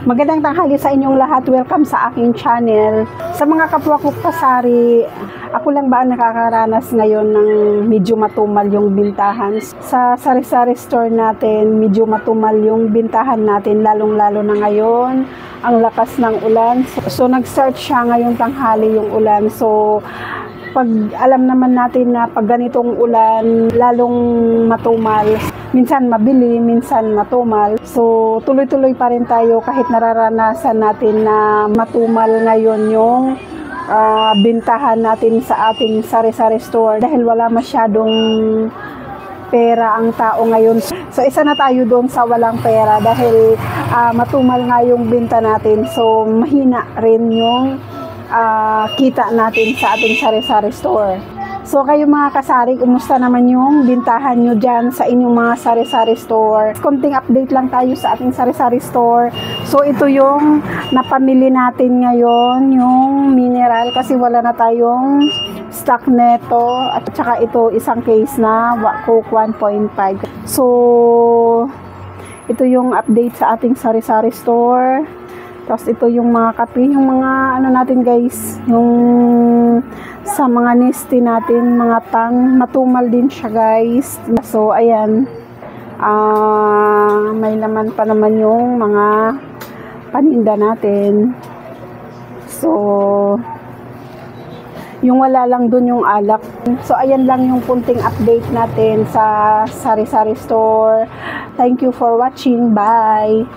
Magandang tanghali sa inyong lahat. Welcome sa aking channel. Sa mga kapwa ko pasari, ako lang ba ang nakakaranas ngayon ng medyo matumal yung bintahan? Sa sari-sari store natin, medyo matumal yung bintahan natin, lalong-lalo na ngayon, ang lakas ng ulan. So nag-start siya ngayong tanghali yung ulan. So pag alam naman natin na pag ganitong ulan, lalong matumal. Minsan mabili, minsan matumal. So tuloy-tuloy pa rin tayo kahit nararanasan natin na matumal ngayon yung bintahan natin sa ating sari-sari store dahil wala masyadong pera ang tao ngayon. So isa na tayo doon sa walang pera dahil matumal nga yung binta natin. So mahina rin yung kita natin sa ating sari-sari store. So kayo mga kasari, kumusta naman yung bintahan nyo dyan sa inyong mga sari-sari store? Konting update lang tayo sa ating sari-sari store. So ito yung napamili natin ngayon, yung mineral, kasi wala na tayong stock neto. At saka ito isang case na Coke 1.5. So ito yung update sa ating sari-sari store. Tapos ito yung mga kape, yung mga ano natin guys, yung sa mga nesti natin, mga tang, matumal din siya guys. So ayan, may laman pa naman yung mga paninda natin. So yung wala lang dun yung alak. So ayan lang yung punting update natin sa sari-sari store. Thank you for watching. Bye!